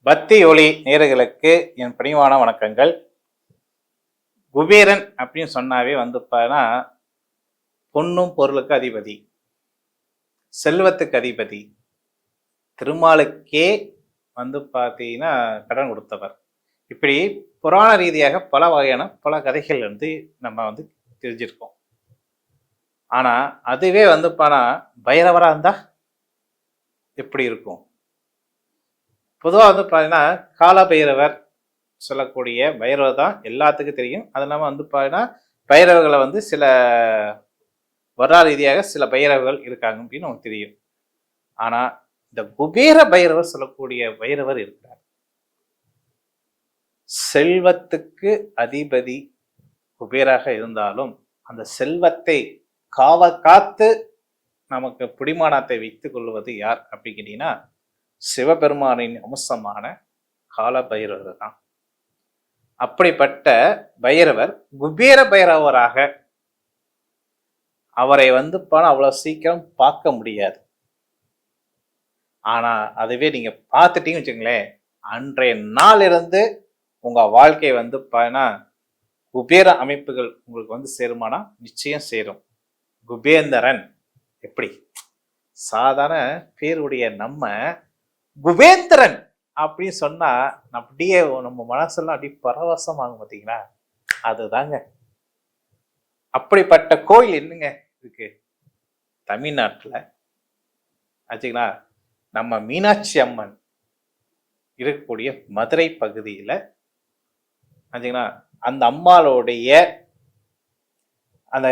பக்தி ஒளி நேயர்களுக்கு என் பணிவான வணக்கங்கள். குபேரன் அப்படின்னு சொன்னாவே வந்துப்பானா பொன்னும் பொருளுக்கு அதிபதி, செல்வத்துக்கு அதிபதி, திருமாலுக்கே வந்து பார்த்தீங்கன்னா கடன் கொடுத்தவர். இப்படி புராண ரீதியாக பல வகையான பல கதைகள் நம்ம தெரிஞ்சிருக்கோம். ஆனா அதுவே வந்துப்பானா பைரவரா இருந்தா எப்படி இருக்கும்? பொதுவாக பார்த்தீங்கன்னா கால பைரவர் சொல்லக்கூடிய பைரவர் தான் எல்லாத்துக்கும் தெரியும். அது இல்லாமல் பார்த்தீங்கன்னா பைரவர்களை சில வரலாறு ரீதியாக சில பைரவர்கள் இருக்காங்க அப்படின்னு நமக்கு தெரியும். ஆனால் இந்த குபேர பைரவர் சொல்லக்கூடிய பைரவர் இருக்கிறார். செல்வத்துக்கு அதிபதி குபேராக இருந்தாலும் அந்த செல்வத்தை காத்து நமக்கு பிடிமானத்தை வைத்துக் கொள்வது யார் அப்படின்னு கேட்டீங்கன்னா சிவபெருமானின் அம்சமான கால பைரவர் தான். அப்படிப்பட்ட பைரவர் குபேர பைரவராக அவரை அவ்வளவு சீக்கிரம் பார்க்க முடியாது. ஆனா அதுவே நீங்க பார்த்துட்டீங்கன்னு வச்சுங்களேன், அன்றைய நாளிலிருந்து உங்க வாழ்க்கை குபேர அமைப்புகள் உங்களுக்கு சேருமானா நிச்சயம் சேரும். குபேந்திரன் எப்படி சாதாரண பேருடைய நம்ம குபேந்திரன் அப்படின்னு சொன்னா அப்படியே நம்ம மனசெல்லாம் அப்படியே பரவசமாகும். பார்த்தீங்களா? அதுதாங்க. அப்படிப்பட்ட கோயில் என்னங்க இருக்கு தமிழ்நாட்டுல ஆச்சுங்களா? நம்ம மீனாட்சி அம்மன் இருக்கக்கூடிய மதுரை பகுதியில ஆச்சுங்களா? அந்த அம்மாளுடைய அந்த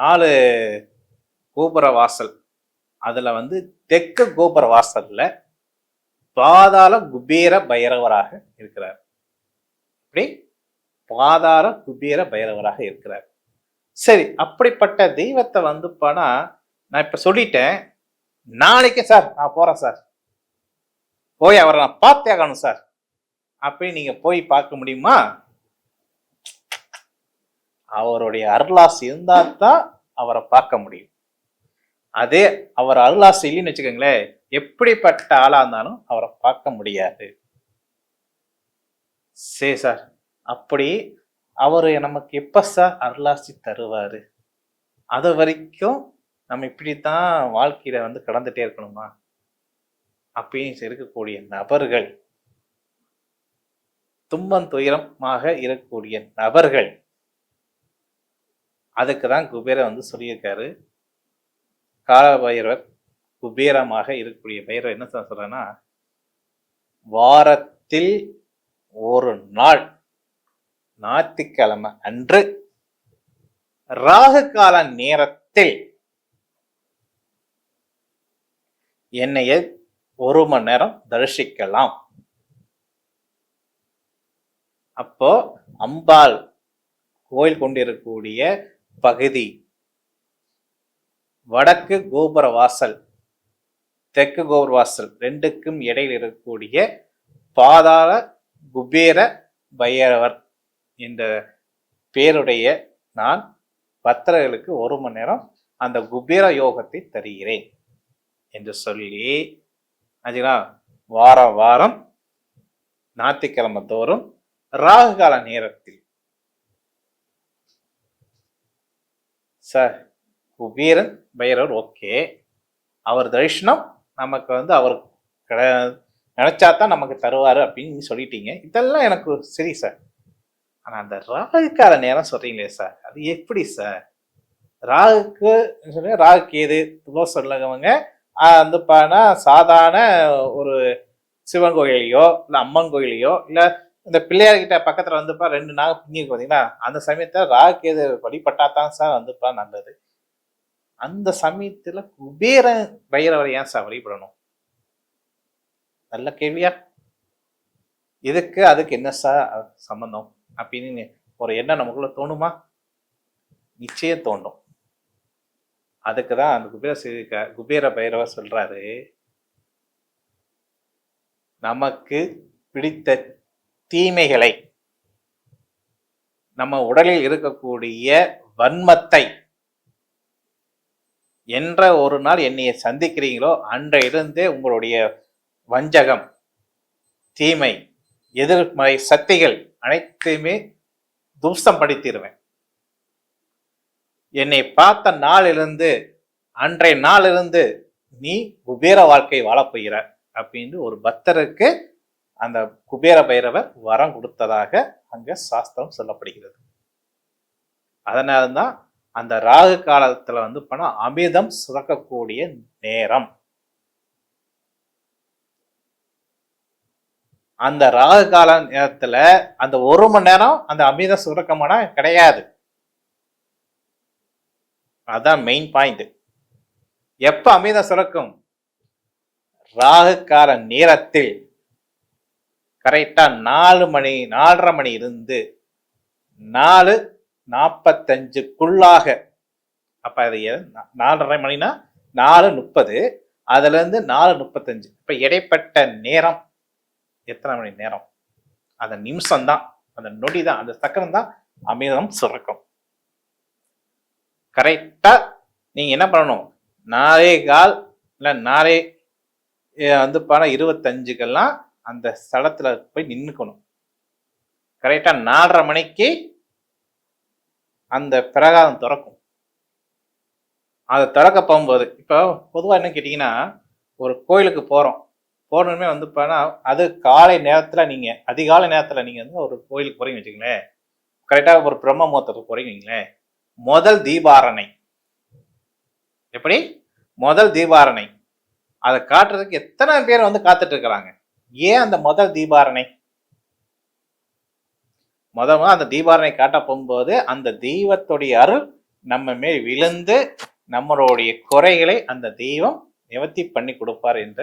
4 கோபுர வாசல், அதுல தெற்கு கோபுர வாசல்ல பாதாள குபேர பைரவராக இருக்கிறார். இப்படி பாதாள குபேர பைரவராக இருக்கிறார். சரி, அப்படிப்பட்ட தெய்வத்தை பானா நான் இப்ப சொல்லிட்டேன். நாளைக்கு சார் நான் போறேன் சார், போய் அவரை நான் பார்த்தே ஆகணும் சார் அப்படி நீங்க போய் பார்க்க முடியுமா? அவருடைய அருளாசி இருந்தா தான் அவரை பார்க்க முடியும். அதே அவர் அருளாசி இல்லைன்னு வச்சுக்கோங்களேன், எப்படிப்பட்ட ஆளா இருந்தாலும் அவரை பார்க்க முடியாது. சரி சார், அப்படி அவரு நமக்கு எப்ப சார் அருளாசி தருவாரு? அது வரைக்கும் நம்ம இப்படித்தான் வாழ்க்கையில கடந்துட்டே இருக்கணுமா அப்படின்னு இருக்கக்கூடிய நபர்கள், துன்பம் துயரமாக இருக்கக்கூடிய நபர்கள், அதுக்குதான் குபேரன் சொல்லியிருக்காரு. கால பைரவர் குபேரமாக இருக்கக்கூடிய பைரவர் என்ன சொல்றேன்னா, வாரத்தில் ஒரு நாள் ஞாயிற்றுக்கிழமை அன்று ராகு கால நேரத்தில் என்னைய 1 மணி நேரம் தரிசிக்கலாம். அப்போ அம்பாள் கோயில் கொண்டிருக்கக்கூடிய பகுதி வடக்கு கோபுர வாசல், தெற்கு கோபுர வாசல் ரெண்டுக்கும் இடையில் இருக்கக்கூடிய பாதாள குபேர பைரவர் என்ற பேருடைய நான் பக்தர்களுக்கு 1 மணி நேரம் அந்த குபேர யோகத்தை தருகிறேன் என்று சொல்லி வாரம் வாரம் ஞாயிற்றுக்கிழமை தோறும் ராகு கால நேரத்தில் சார் குபேரன் பைரவர் ஓகே, அவர் தரிசனம் நமக்கு அவர் நினைச்சாதான் நமக்கு தருவாரு அப்படின்னு சொல்லிட்டீங்க. இதெல்லாம் எனக்கு சரி சார். ஆனா அந்த ராகு கால நேரம் சொல்றீங்களே சார், அது எப்படி சார்? ராகுக்கு ராகு கேது சொல்லவங்க சாதாரண ஒரு சிவன் கோயிலையோ இல்ல அம்மன் கோயிலையோ இல்ல இந்த பிள்ளையார்கிட்ட பக்கத்துல 2 நாள் பின்னி பார்த்தீங்கன்னா அந்த சமயத்துல ராகு கேது வழிபட்டாதான் சார் நல்லது. அந்த சமயத்துல குபேர பைரவரை ஏன் சார் வழிபடணும்? நல்ல கேள்வியா? இதுக்கு அதுக்கு என்ன சார் சம்பந்தம் அப்படின்னு ஒரு எண்ணம் நமக்குள்ள தோணுமா? நிச்சயம் தோணும். அதுக்குதான் அந்த குபேர பைரவர் சொல்றாரு, நமக்கு பிடித்த தீமைகளை, நம்ம உடலில் இருக்கக்கூடிய வன்மத்தை என்ற ஒரு நாள் என்னைய சந்திக்கிறீங்களோ அன்றையிலிருந்தே உங்களுடைய வஞ்சகம், தீமை, எதிர்மறை சக்திகள் அனைத்தையுமே தும்சம் படுத்திடுவேன். என்னை பார்த்த நாளிலிருந்து, அன்றைய நாளிலிருந்து நீ குபேர வாழ்க்கை வாழப்போகிற அப்படின்னு ஒரு பக்தருக்கு அந்த குபேர பைரவர் வரம் கொடுத்ததாக அங்க சாஸ்திரம் சொல்லப்படுகிறது. அதனால்தான் அந்த ராகு காலத்துல பண்ணா அமிர்தம் சுரக்கக்கூடிய நேரம். அந்த ராகு கால நேரத்துல அந்த 1 மணி நேரம் அந்த அமிர்தம் சுரக்கமானா கிடையாது. அதான் மெயின் பாயிண்ட். எப்ப அமிர்தம் சுரக்கும்? ராகு கால நேரத்தில் கரெக்டா 4:30 மணி இருந்து 4:45க்குள்ளாக. அப்ப அது 4:30 மணினா 4:30, அதுல இருந்து 4:35. இப்ப இடைப்பட்ட நேரம் எத்தனை மணி நேரம்? அந்த நிமிஷம் தான், அந்த நொடி தான், அந்த சக்கரம் தான் அமிர்தம் சுரக்கும். கரெக்டா நீங்க என்ன பண்ணணும்? 4:15 இல்ல 4:25க்கெல்லாம் அந்த ஸ்தலத்துல போய் நின்னுக்கணும். கரெக்டா 4:30 மணிக்கு அந்த பிரகாரம் திறக்கும். அதை திறக்க போகும்போது இப்போ பொதுவாக என்ன கேட்டீங்கன்னா, ஒரு கோயிலுக்கு போறோமே அது காலை நேரத்துல நீங்க அதிகாலை நேரத்துல நீங்க ஒரு கோயிலுக்கு போறீங்க வச்சுக்கங்களேன். கரெக்டா ஒரு பிரம்ம முகூர்த்தத்துக்கு போறீங்க வைங்களேன். முதல் தீபாரணை. எப்படி? முதல் தீபாரணை அதை காட்டுறதுக்கு எத்தனை பேர் காத்துட்டு இருக்கிறாங்க. ஏன் அந்த முதல் தீபாரணை? அந்த தீபாரணை காட்ட போகும்போது அந்த தெய்வத்துடைய அருள் நம்ம மேல் விழுந்து நம்மளுடைய குறைகளை அந்த தெய்வம் நிவர்த்தி பண்ணி கொடுப்பார் என்ற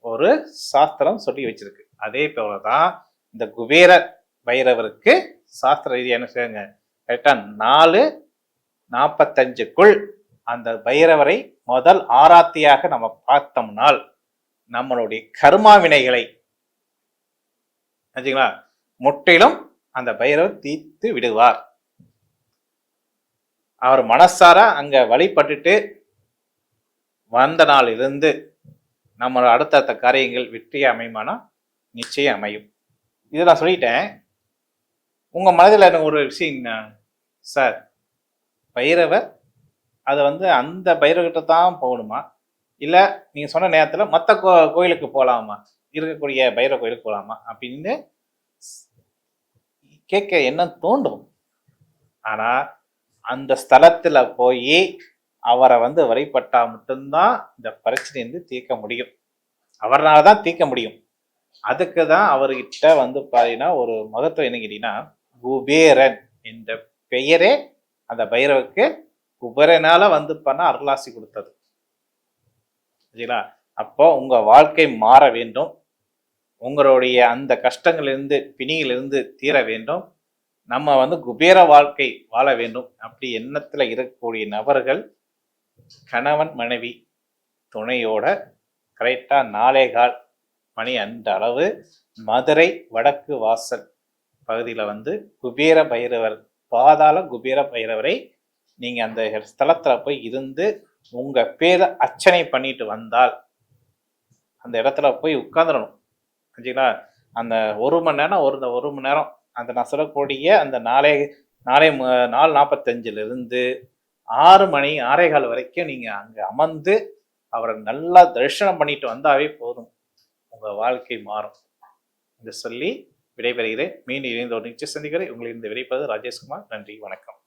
ஒரு சாஸ்திரம் சொல்லி வச்சிருக்கு. அதே போலதான் இந்த குபேர பைரவருக்கு சாஸ்திர ரீதியா என்ன செய்யுங்க, கரெக்டா 4:45க்குள் அந்த பைரவரை முதல் ஆராத்தியாக நம்ம பார்த்தோம்னால் நம்மளுடைய கர்மா வினைகளை முற்றிலும் அந்த பைரவர் தீர்த்து விடுவார். அவர் மனசார அங்க வழிபட்டுட்டு வந்த நாளிலிருந்து நம்ம அடுத்தடுத்த காரியங்கள் வெற்றியை அமையுமானா நிச்சயம் அமையும். இதை நான் சொல்லிட்டேன். உங்க மனதில் எனக்கு ஒரு விஷயம், சார் பைரவர் அதை அந்த பைரவர்கிட்ட தான் போகணுமா, இல்ல நீங்க சொன்ன நேரத்துல மற்ற கோயிலுக்கு போகலாமா, இருக்கக்கூடிய பைரவ கோயிலுக்கு போகலாமா அப்படின்னு கேட்க என்ன தோண்டும். ஆனா அந்த ஸ்தலத்துல போய் அவரை வழிபட்டா மட்டும்தான் இந்த பிரச்சனை தீர்க்க முடியும். அவரால்தான் தீர்க்க முடியும். அதுக்கு தான் அவர்கிட்ட பாத்தீங்கன்னா ஒரு மகத்துவம் என்ன கேட்டீங்கன்னா, குபேரன் என்ற பெயரே அந்த பைரவருக்கு குபேரனால பண்ண அருளாசி கொடுத்தது. சரிங்களா? அப்போ உங்க வாழ்க்கை மாற வேண்டும், உங்களுடைய அந்த கஷ்டங்களிலிருந்து பிணியிலிருந்து தீர வேண்டும், நம்ம குபேர வாழ்க்கை வாழ வேண்டும். அப்படி எண்ணத்துல இருக்கக்கூடிய நபர்கள் கணவன் மனைவி துணையோட கரெக்டா 4:15 மணி அந்த அளவு மதுரை வடக்கு வாசல் பகுதியில குபேர பைரவர், பாதாள குபேர பைரவரை நீங்க அந்த ஸ்தலத்துல போய் இருந்து உங்க பேரை அர்ச்சனை பண்ணிட்டு வந்தால் அந்த இடத்துல போய் உட்கார்ந்துடணும். சரிங்களா? அந்த 1 மணி நேரம் ஒரு மணி நேரம் அந்த நான் சொல்லக்கூடிய அந்த 4:45 6 மணி 6:15 வரைக்கும் நீங்க அங்க அமர்ந்து அவரை நல்லா தரிசனம் பண்ணிட்டு வந்தாவே போதும், உங்க வாழ்க்கை மாறும் என்று சொல்லி விடைபெறுகிறேன். மீண்டும் இணைந்த ஒரு நிச்சய சந்திக்கிறேன். உங்களிருந்து விடைபெறுவது ராஜேஷ்குமார். நன்றி, வணக்கம்.